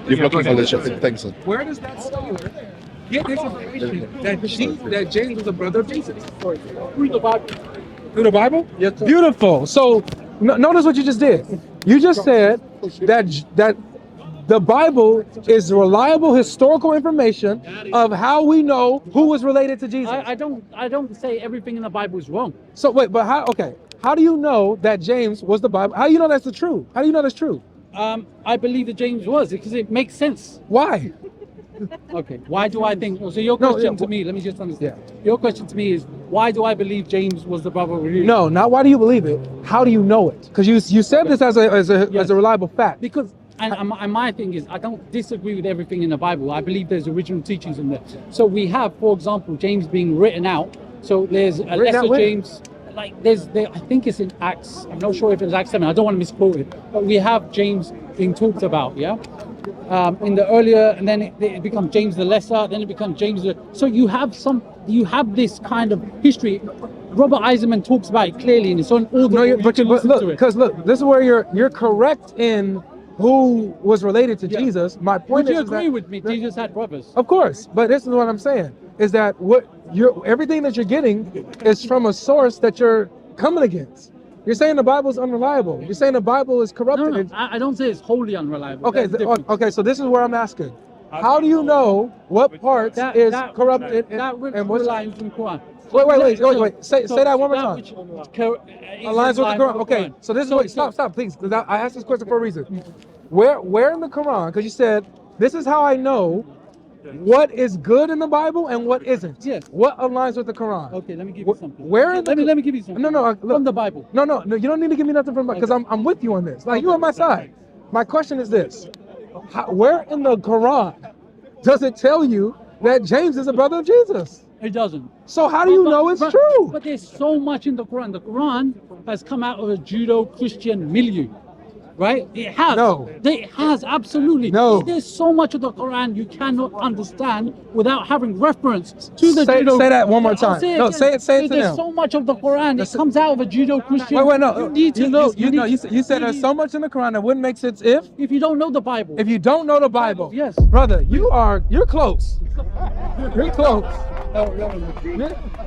You're blocking for the show. Thanks, sir. Where does that scholar get this information that James was a brother of Jesus? Through the Bible. Through the Bible? Yes, sir. Beautiful. So notice what you just did. You just said that the Bible is reliable historical information of how we know who was related to Jesus. I don't say everything in the Bible is wrong. So wait, but how? Okay, how do you know that James was the Bible? How do you know that's the true? How do you know that's true? I believe that James was, because it makes sense. Why? Okay, why do I think? So your question to me, let me just understand. Your question to me is, why do I believe James was the brother of Jesus? No, not why do you believe it. How do you know it? Because you said this as a reliable fact. Because and my thing is, I don't disagree with everything in the Bible. I believe there's original teachings in there. So we have, for example, James being written out. So there's a lesser James. Like I think it's in Acts. I'm not sure if it's Acts 7. I don't want to misquote it. But we have James being talked about, yeah? In the earlier, and then it becomes James the Lesser, then it becomes James the... So you have this kind of history. Robert Eisenman talks about it clearly in his own order. But look, because look, this is where you're correct in who was related to Jesus. My point is, would you agree with me? Jesus had brothers. Of course, but this is what I'm saying is that everything that you're getting is from a source that you're coming against. You're saying the Bible is unreliable. You're saying the Bible is corrupted. No, I don't say it's wholly unreliable. Okay, okay. So this is where I'm asking. How do you know what parts is corrupted and what's relies on the Quran? Wait. Say that one more time. Aligns with the Quran. Okay, so this is what. Stop, please. Because I asked this question for a reason. Where in the Quran? Because you said this is how I know what is good in the Bible and what isn't. Yes. What aligns with the Quran? Okay, let me give you something. Let me give you something. No. Look, from the Bible. No. You don't need to give me nothing from because I'm with you on this. Like you're on my side. My question is this: where in the Quran does it tell you that James is a brother of Jesus? It doesn't. So how do you know it's true? But there's so much in the Quran. The Quran has come out of a Judeo-Christian milieu. Right? It has. No. It has, absolutely. No. There's so much of the Quran you cannot understand without having reference to the Judeo. Say that one more time. No, say it to them. There's so much of the Quran, it comes out of a Judeo-Christian. Wait, no. You said there's so much in the Quran that wouldn't make sense if you don't know the Bible. If you don't know the Bible. Yes. Brother, you're close. You're close.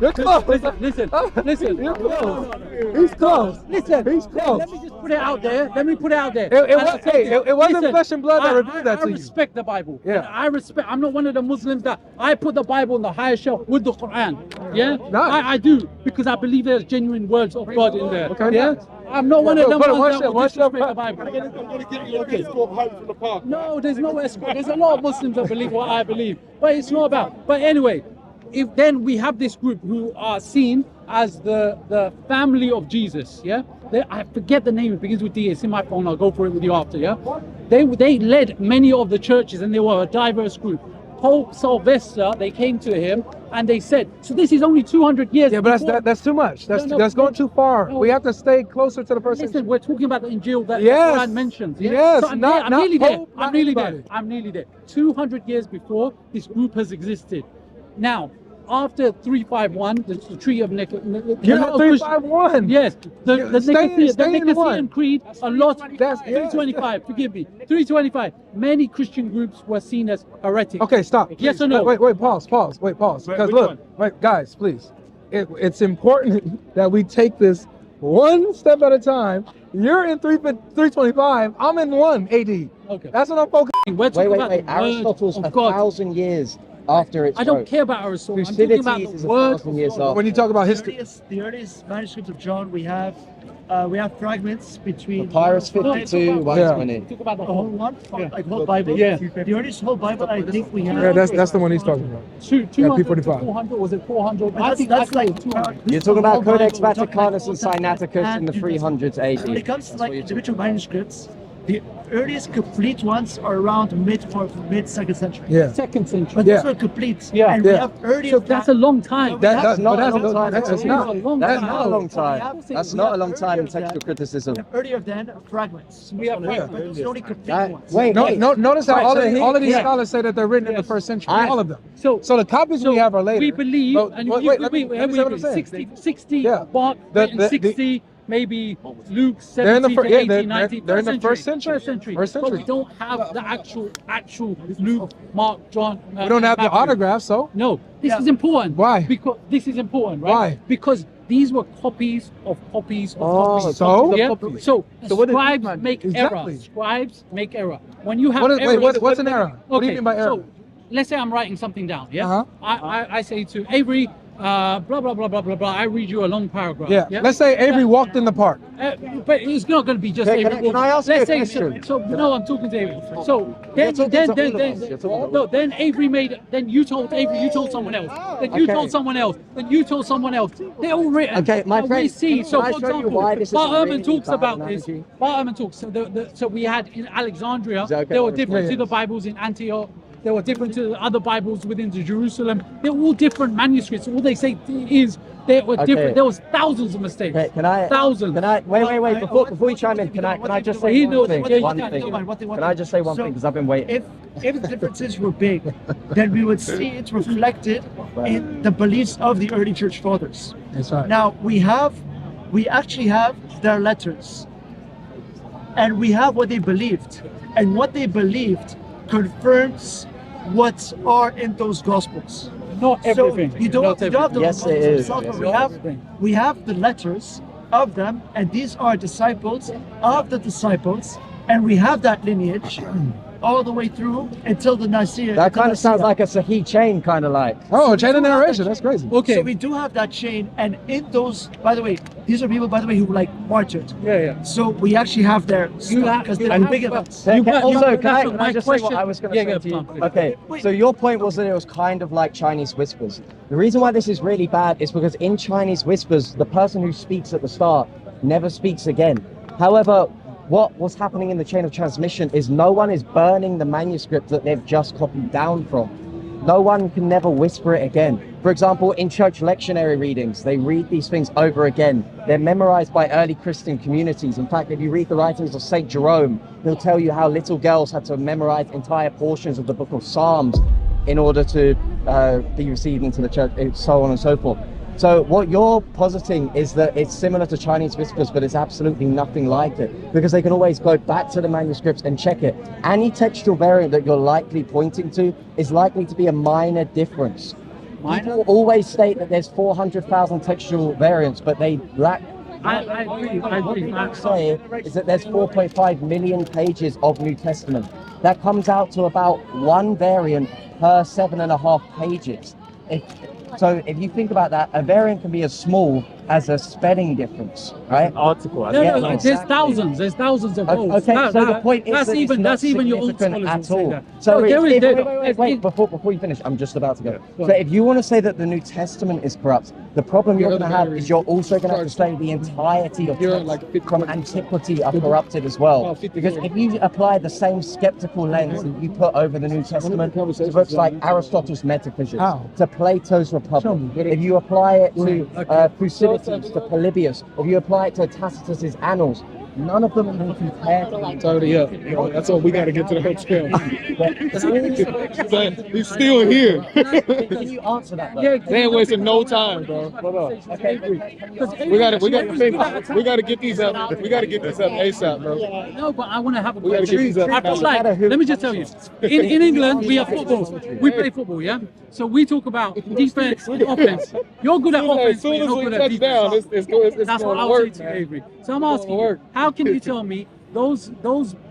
You're close. Listen. You're close. He's close. Listen. He's close. Let me just put it out there. It wasn't flesh and blood that revealed that to you. I respect the Bible. Yeah. I'm not one of the Muslims that I put the Bible on the highest shelf with the Quran. Yeah. I do, because I believe there's genuine words of God in there. Okay. Yeah. I'm not one of them ones that will disrespect the Bible. No, there's no escort. There's a lot of Muslims that believe what I believe, but it's not about. But anyway, if then we have this group who are seen as the family of Jesus, yeah? I forget the name, it begins with D, it's in my phone, I'll go for it with you after, yeah? They led many of the churches and they were a diverse group. Pope Sylvester, they came to him and they said, so this is only 200 years. Yeah, but that's too much. That's going too far. We have to stay closer to the person. Listen, we're talking about the Injil that Quran mentions. Yeah? Yes, so I'm nearly there. 200 years before, this group has existed. Now, after 351, the Treaty of Nicaea. You're not 351. Yes, the Nicaean Creed. A lot. That's 325. Forgive me. 325. Many Christian groups were seen as heretics. Okay, stop. Yes or no? Wait, pause. Because look, guys, please. It's important that we take this one step at a time. You're in 325. I'm in 1 AD. Okay. That's what I'm focusing. Wait. Aristotle's 1,000 years after it's. I don't care about Aristotle. I'm talking about the word. When you talk about history, the earliest manuscript of John, we have fragments between Papyrus 52, 120. Talk about the whole one, like whole Bible. Yeah. The earliest whole Bible, I think we have. Yeah, that's the one he's talking about. 200 to 400, was it 400? I think that's like 200. You're talking about Codex Vaticanus and Sinaiticus in the 300s AD. When it comes to like individual manuscripts, the earliest complete ones are around mid 2nd century. Yeah. 2nd century. But those are complete. Yeah. And we have earlier. So that's a long time. That's not a long time. That's not a long time. That's not a long time in textual criticism. Earlier than fragments. We have but those are only complete ones. Wait. Notice how all of these scholars say that they're written in the first century. All of them. So the copies we have are later. We believe, and wait, 60 Mark, written 60, maybe Luke They're in 17 the to yeah, 18, 19. they're in the first century. First century. First But century. we don't have the actual Luke, Mark, John. We don't have the Matthew. autographs, so No, this is important. Why? Because this is important, right? Why? Because these were copies of copies of copies. so? Yeah? Copies. So what does scribes this mean? make Exactly. error. Scribes make error. When you have What is, wait, errors, what's an error? What do you mean by error? So let's say I'm writing something down. Yeah. Uh-huh. I say to Avery, blah blah blah blah blah blah. I read you a long paragraph. Yeah. Let's say Avery walked in the park. But it's not going to be just Can Avery. I ask you a Let's say question? so. No, I'm talking to Avery. So then talking to all of us. You're talking to all then Avery made. Then you told Avery. You told someone else. Then you Okay. told someone else. Then you told someone else. They're all written. Okay, my Now, friend, we see. So can I for show you example, why this is Bart a Ehrman really talks bad about this. analogy? Bart Ehrman talks. So we had in Alexandria. Is that okay? There were different Yeah, to the Bibles in Antioch. They were different to the other Bibles within the Jerusalem. They're all different manuscripts. All they say is they were Okay. different. There was thousands of mistakes. Okay, can I? Thousands. Can I? Wait. Before you chime in, can I just say He one knows- thing? yeah, you One can, thing. you Can I just say one thing? Because I've been waiting. If the differences were big, then we would see it reflected in the beliefs of the early church fathers. That's right. Now we actually have their letters, and we have what they believed, and what they believed confirms what are in those gospels. Not everything. So you don't Not have the everything. Yes, gospels it is. themselves, Yes. but we have the letters of them, and these are disciples of the disciples, and we have that lineage all the way through until the Nicaea. That kind of sounds like a Sahih chain, kind of like. Oh, chain of narration. That's crazy. Okay. So we do have that chain, and in those, by the way, these are people, by the way, who like martyred. Yeah. So we actually have their stuff because they're have- big events. You got- Also, you- can I my just say what question- I was going Yeah, to go say to you? on, please. Okay, so your point was that it was kind of like Chinese whispers. The reason why this is really bad is because in Chinese whispers, the person who speaks at the start never speaks again. However, what was happening in the chain of transmission is no one is burning the manuscript that they've just copied down from. No one can never whisper it again. For example, in church lectionary readings, they read these things over again. They're memorized by early Christian communities. In fact, if you read the writings of St. Jerome, he'll tell you how little girls had to memorize entire portions of the book of Psalms in order to be received into the church, and so on and so forth. So what you're positing is that it's similar to Chinese whispers, but it's absolutely nothing like it, because they can always go back to the manuscripts and check it. Any textual variant that you're likely pointing to is likely to be a minor difference. People always state that there's 400,000 textual variants, but they lack. I agree. What I'm saying is that there's 4.5 million pages of New Testament. That comes out to about one variant per 7.5 pages. So if you think about that, a variant can be as small as a spelling difference, right? Article. No, Yeah, no, exactly. there's thousands of those. Okay, so the point is that's that even it's not that's even your own significant scholars at will say all. that. So No, there is- wait, there- before you finish, I'm just about to go. So if you want to say that the New Testament is corrupt, the problem you're going to have is you're also going to have to say the entirety of texts from antiquity are corrupted as well. Because if you apply the same skeptical lens that you put over the New Testament to books like Aristotle's Metaphysics, How? to Plato's Republic, if you apply it to Thucydides, to Polybius, if you apply it to Tacitus's Annals, none of them can compare to It's already up. That's all. We got to get to the hotel. He's still here. Can you answer that? Though? Yeah, They ain't wasting no time, bro. Hold on. We got to get these up. We got to get these up ASAP, bro. No, but I want to have a We gotta get these up I feel now. like, let me just tell you, in England, we have football. We play football, yeah? So we talk about defense and offense. You're good at As offense, but soon you're as not we good at touch down, defense. it's That's what going I to was work, saying to man. Avery. So I'm It's asking gonna you, work. how can you tell me those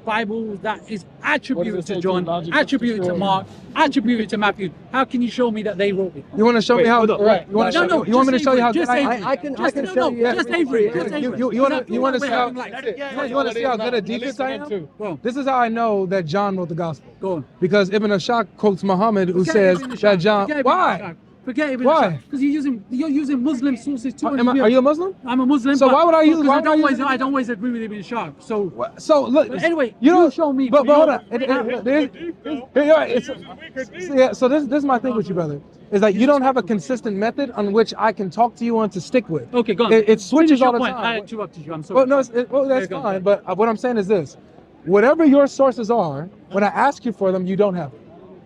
Bibles that is attributed What does it to say John, to logic attributed to of Mark, attributed to Matthew, how can you show me that they wrote it? You want to show me how? hold up, right. You want No, to no, you want me to just show you how? Avery, good I just am? Avery. I can Just- show no, you. just Avery. Just Avery. You want to Because I see feel how? like we're You having want to see how good a At least defense I one, am? too. Go on. This is how I know that John wrote the gospel. Go on. Because Ibn Ashaq quotes Muhammad, who Forget says Ibn Ashaq. that John. Forget Ibn Why? Ashaq. Forget Ibn Why? Ashaq. Because you're using Muslim sources too. Are you a Muslim? I'm a Muslim. So but- why would I use- Because why I would I don't use always, it? I don't always agree with Ibn Ashaq. So So look. But anyway, you you don't show me- But you hold know- on. Yeah. So this is my thing with you, brother. Is that you don't have a consistent method on which I can talk to you on to stick with. okay, go on. It switches Finish your all the point. time. I interrupted you. I'm sorry. Well, no, that's Yeah, go on. fine. But what I'm saying is this: whatever your sources are, when I ask you for them, you don't have them.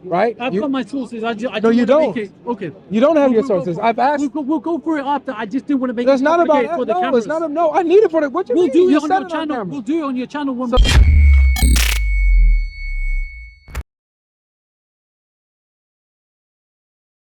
right? I've got my sources. I just No, you wanna don't. make it, okay. You don't have your We'll go- sources. I've asked. We'll go through it after. I just didn't want to make That's it not about complicated for the no. cameras. It's not. No, I need it for the. What you We'll mean? do You it on said your channel. camera. We'll do it on your channel when.